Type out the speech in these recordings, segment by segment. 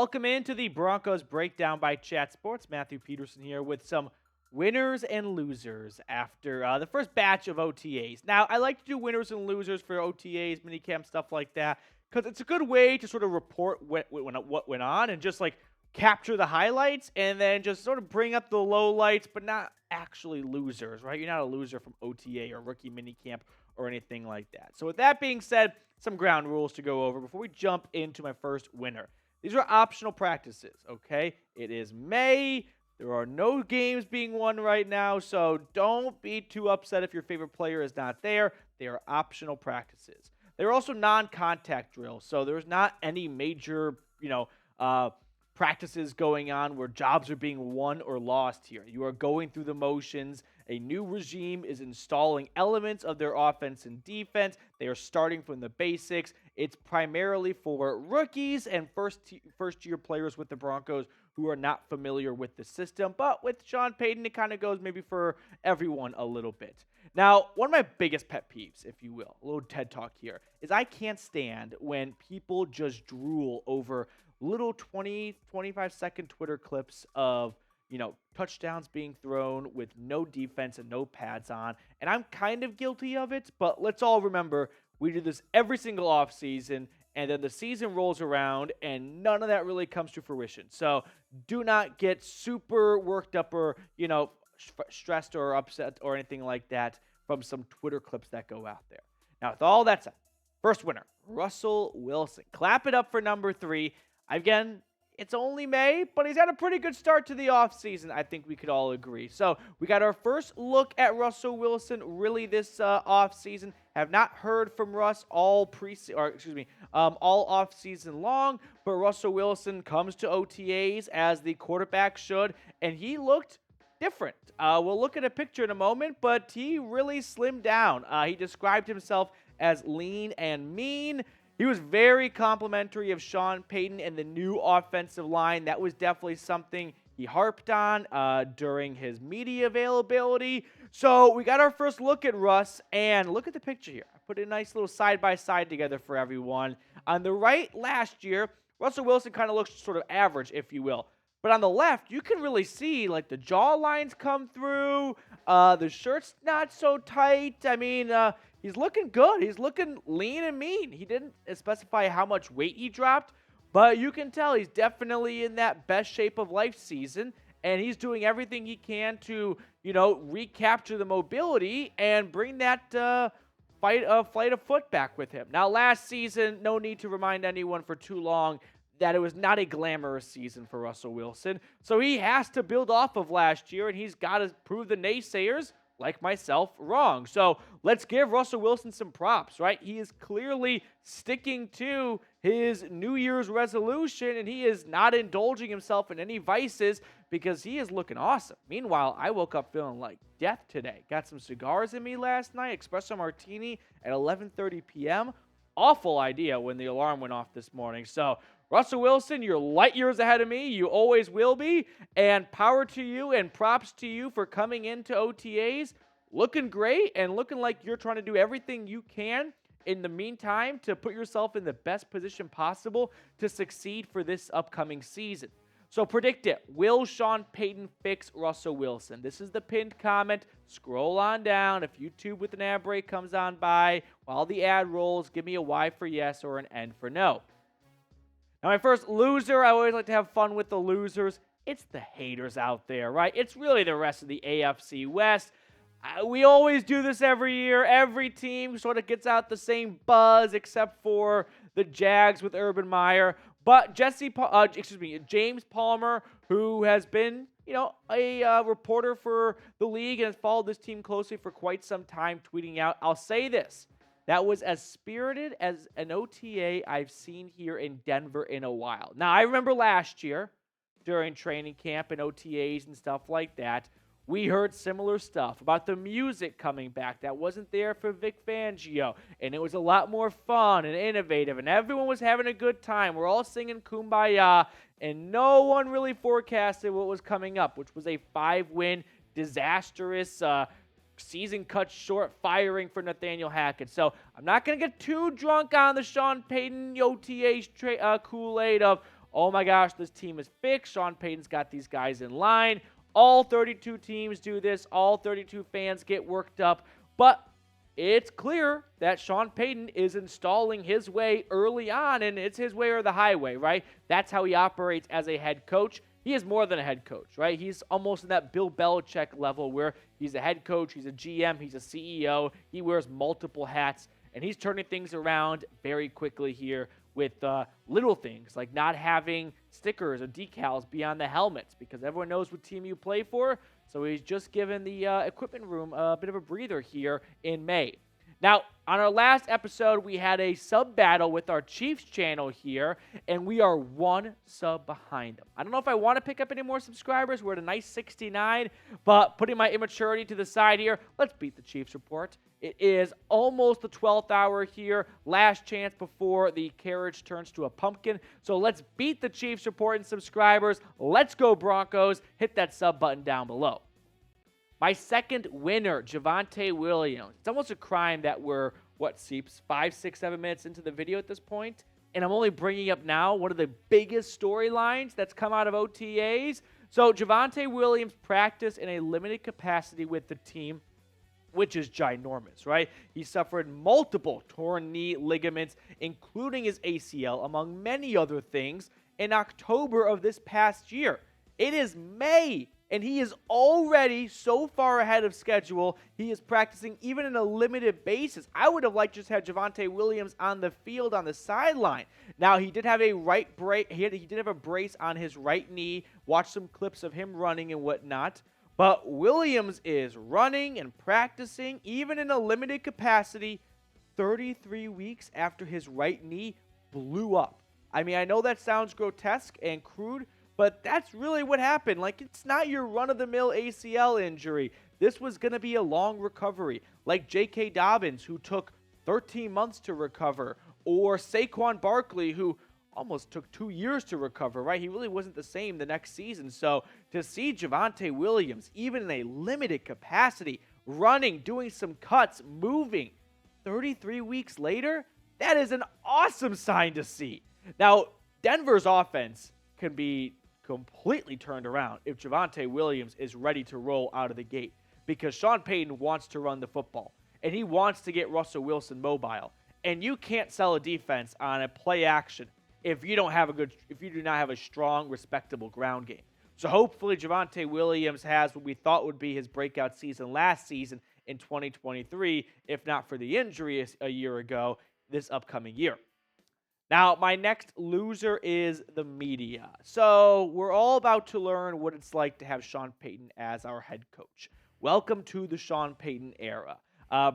Welcome into the Broncos Breakdown by Chat Sports. Matthew Peterson here with some winners and losers after the first batch of OTAs. Now, I like to do winners and losers for OTAs, minicamp, stuff like that, because it's a good way to sort of report what went on and just like capture the highlights and then just sort of bring up the lowlights, but not actually losers, right? You're not a loser from OTA or rookie minicamp or anything like that. So with that being said, some ground rules to go over before we jump into my first winner. These are optional practices, okay? It is May. There are no games being won right now, so don't be too upset if your favorite player is not there. They are optional practices. They're also non-contact drills, so there's not any major, practices going on where jobs are being won or lost here. You are going through the motions. A new regime is installing elements of their offense and defense. They are starting from the basics. It's primarily for rookies and first-year players with the Broncos who are not familiar with the system. But with Sean Payton, it kind of goes maybe for everyone a little bit. Now, one of my biggest pet peeves, if you will, a little TED Talk here, is I can't stand when people just drool over little 20, 25-second Twitter clips of, touchdowns being thrown with no defense and no pads on. And I'm kind of guilty of it, but let's all remember, we do this every single offseason, and then the season rolls around, and none of that really comes to fruition. So do not get super worked up or, stressed or upset or anything like that from some Twitter clips that go out there. Now, with all that said, first winner, Russell Wilson. Clap it up for number 3. Again, it's only May, but he's had a pretty good start to the offseason. I think we could all agree. So we got our first look at Russell Wilson really this offseason. Have not heard from Russ all offseason long, but Russell Wilson comes to OTAs as the quarterback should, and he looked different. We'll look at a picture in a moment, but he really slimmed down. He described himself as lean and mean. He was very complimentary of Sean Payton and the new offensive line. That was definitely something he harped on during his media availability. So we got our first look at Russ, and look at the picture here. I put a nice little side-by-side together for everyone. On the right last year, Russell Wilson kind of looks sort of average, if you will. But on the left, you can really see like the jaw lines come through. The shirt's not so tight. I mean, he's looking good. He's looking lean and mean. He didn't specify how much weight he dropped, but you can tell he's definitely in that best shape of life season, and he's doing everything he can to, recapture the mobility and bring that flight of foot back with him. Now, last season, no need to remind anyone for too long that it was not a glamorous season for Russell Wilson. So he has to build off of last year, and he's got to prove the naysayers, like myself, wrong. So let's give Russell Wilson some props, right? He is clearly sticking to his New Year's resolution, and he is not indulging himself in any vices because he is looking awesome. Meanwhile, I woke up feeling like death today. Got some cigars in me last night, espresso martini at 11:30 p.m. Awful idea when the alarm went off this morning. So Russell Wilson, you're light years ahead of me. You always will be. And power to you and props to you for coming into OTAs, looking great and looking like you're trying to do everything you can in the meantime to put yourself in the best position possible to succeed for this upcoming season. So predict it. Will Sean Payton fix Russell Wilson? This is the pinned comment. Scroll on down. If YouTube with an ad break comes on by while the ad rolls, give me a Y for yes or an N for no. Now, my first loser, I always like to have fun with the losers. It's the haters out there, right? It's really the rest of the AFC West. We always do this every year. Every team sort of gets out the same buzz except for the Jags with Urban Meyer. But James Palmer, who has been, a reporter for the league and has followed this team closely for quite some time, tweeting out, I'll say this. That was as spirited as an OTA I've seen here in Denver in a while. Now, I remember last year during training camp and OTAs and stuff like that, we heard similar stuff about the music coming back that wasn't there for Vic Fangio, and it was a lot more fun and innovative, and everyone was having a good time. We're all singing Kumbaya, and no one really forecasted what was coming up, which was a 5-win, disastrous season cut short firing for Nathaniel Hackett. So I'm not going to get too drunk on the Sean Payton OTAs Kool-Aid of, oh my gosh, this team is fixed. Sean Payton's got these guys in line. All 32 teams do this. All 32 fans get worked up. But it's clear that Sean Payton is installing his way early on, and it's his way or the highway, right? That's how he operates as a head coach. He is more than a head coach, right? He's almost in that Bill Belichick level where he's a head coach, he's a GM, he's a CEO. He wears multiple hats, and he's turning things around very quickly here with little things like not having stickers or decals beyond the helmets because everyone knows what team you play for. So he's just given the equipment room a bit of a breather here in May. Now, on our last episode, we had a sub battle with our Chiefs channel here, and we are one sub behind them. I don't know if I want to pick up any more subscribers. We're at a nice 69, but putting my immaturity to the side here, let's beat the Chiefs report. It is almost the 12th hour here, last chance before the carriage turns to a pumpkin. So let's beat the Chiefs report in subscribers. Let's go Broncos. Hit that sub button down below. My second winner, Javonte Williams. It's almost a crime that we're, Seeps, 5, 6, 7 minutes into the video at this point, and I'm only bringing up now one of the biggest storylines that's come out of OTAs. So Javonte Williams practiced in a limited capacity with the team, which is ginormous, right? He suffered multiple torn knee ligaments, including his ACL, among many other things, in October of this past year. It is May. And he is already so far ahead of schedule. He is practicing even in a limited basis. I would have liked to just have Javonte Williams on the field on the sideline. Now, he did have a right brace. He did have a brace on his right knee. Watch some clips of him running and whatnot. But Williams is running and practicing, even in a limited capacity, 33 weeks after his right knee blew up. I mean, I know that sounds grotesque and crude, but that's really what happened. Like, it's not your run-of-the-mill ACL injury. This was going to be a long recovery. Like J.K. Dobbins, who took 13 months to recover. Or Saquon Barkley, who almost took 2 years to recover, right? He really wasn't the same the next season. So to see Javonte Williams, even in a limited capacity, running, doing some cuts, moving, 33 weeks later, that is an awesome sign to see. Now, Denver's offense can be completely turned around if Javonte Williams is ready to roll out of the gate, because Sean Payton wants to run the football and he wants to get Russell Wilson mobile, and you can't sell a defense on a play action if you do not have a strong, respectable ground game. So hopefully Javonte Williams has what we thought would be his breakout season last season in 2023, if not for the injury a year ago, this upcoming year. Now, my next loser is the media. So we're all about to learn what it's like to have Sean Payton as our head coach. Welcome to the Sean Payton era.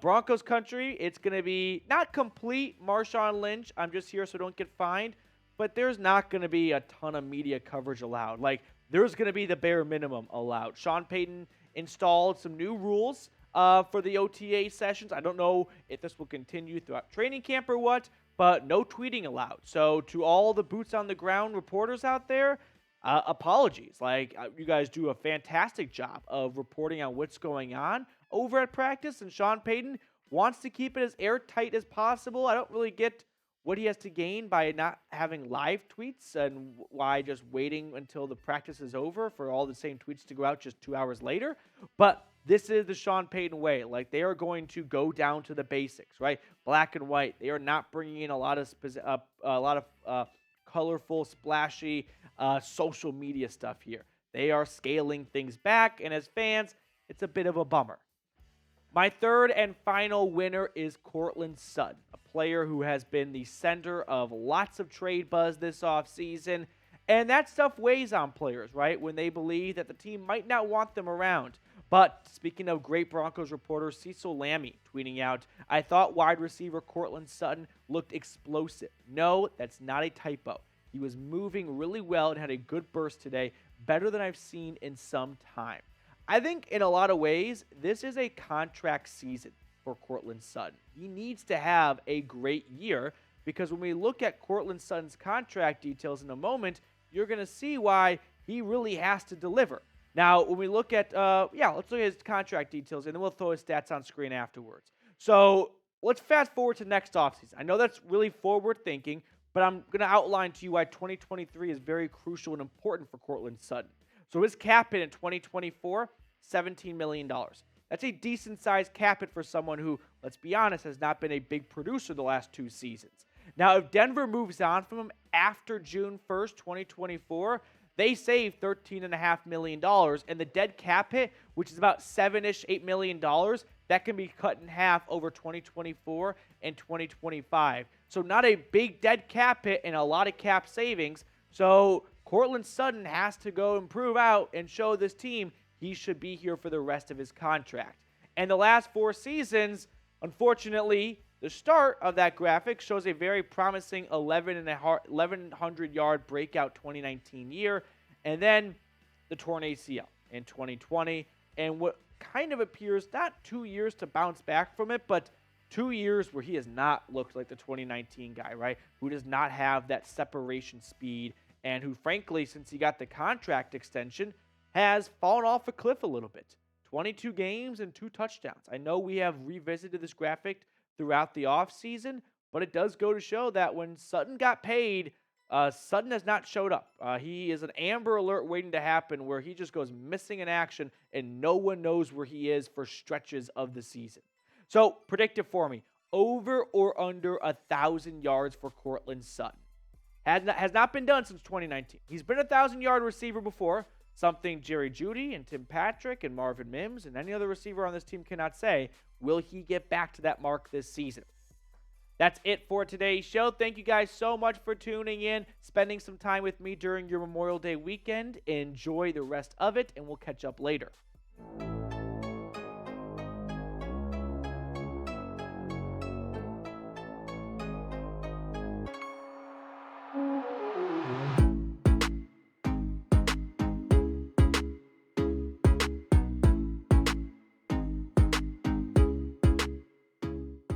Broncos country, it's going to be not complete Marshawn Lynch. I'm just here so don't get fined. But there's not going to be a ton of media coverage allowed. Like, there's going to be the bare minimum allowed. Sean Payton installed some new rules for the OTA sessions. I don't know if this will continue throughout training camp or what, but no tweeting allowed. So to all the boots on the ground reporters out there, apologies. You guys do a fantastic job of reporting on what's going on over at practice, and Sean Payton wants to keep it as airtight as possible. I don't really get what he has to gain by not having live tweets and why just waiting until the practice is over for all the same tweets to go out just 2 hours later. But this is the Sean Payton way. Like, they are going to go down to the basics, right? Black and white. They are not bringing in a lot of colorful, splashy social media stuff here. They are scaling things back, and as fans, it's a bit of a bummer. My third and final winner is Courtland Sutton, a player who has been the center of lots of trade buzz this offseason. And that stuff weighs on players, right? When they believe that the team might not want them around. But speaking of great Broncos reporter Cecil Lammey tweeting out, I thought wide receiver Courtland Sutton looked explosive. No, that's not a typo. He was moving really well and had a good burst today, better than I've seen in some time. I think in a lot of ways, this is a contract season for Courtland Sutton. He needs to have a great year, because when we look at Courtland Sutton's contract details in a moment, you're going to see why he really has to deliver. Now, when we look at, let's look at his contract details, and then we'll throw his stats on screen afterwards. So let's fast forward to next offseason. I know that's really forward thinking, but I'm going to outline to you why 2023 is very crucial and important for Courtland Sutton. So his cap hit in 2024, $17 million. That's a decent-sized cap hit for someone who, let's be honest, has not been a big producer the last 2 seasons. Now, if Denver moves on from him after June 1st, 2024, they save $13.5 million, and the dead cap hit, which is about $8 million, that can be cut in half over 2024 and 2025. So not a big dead cap hit and a lot of cap savings. So Courtland Sutton has to go and prove out and show this team he should be here for the rest of his contract. And the last 4 seasons, unfortunately, the start of that graphic shows a very promising 1,100-yard breakout 2019 year, and then the torn ACL in 2020, and what kind of appears not 2 years to bounce back from it, but 2 years where he has not looked like the 2019 guy, right? Who does not have that separation speed, and who, frankly, since he got the contract extension, has fallen off a cliff a little bit. 22 games and 2 touchdowns. I know we have revisited this graphic throughout the offseason, but it does go to show that when Sutton got paid, Sutton has not showed up. He is an Amber Alert waiting to happen where he just goes missing in action and no one knows where he is for stretches of the season. So, predict it for me. Over or under 1,000 yards for Courtland Sutton. Has not been done since 2019. He's been a 1,000-yard receiver before, something Jerry Jeudy and Tim Patrick and Marvin Mims and any other receiver on this team cannot say. Will he get back to that mark this season? That's it for today's show. Thank you guys so much for tuning in, spending some time with me during your Memorial Day weekend. Enjoy the rest of it, and we'll catch up later.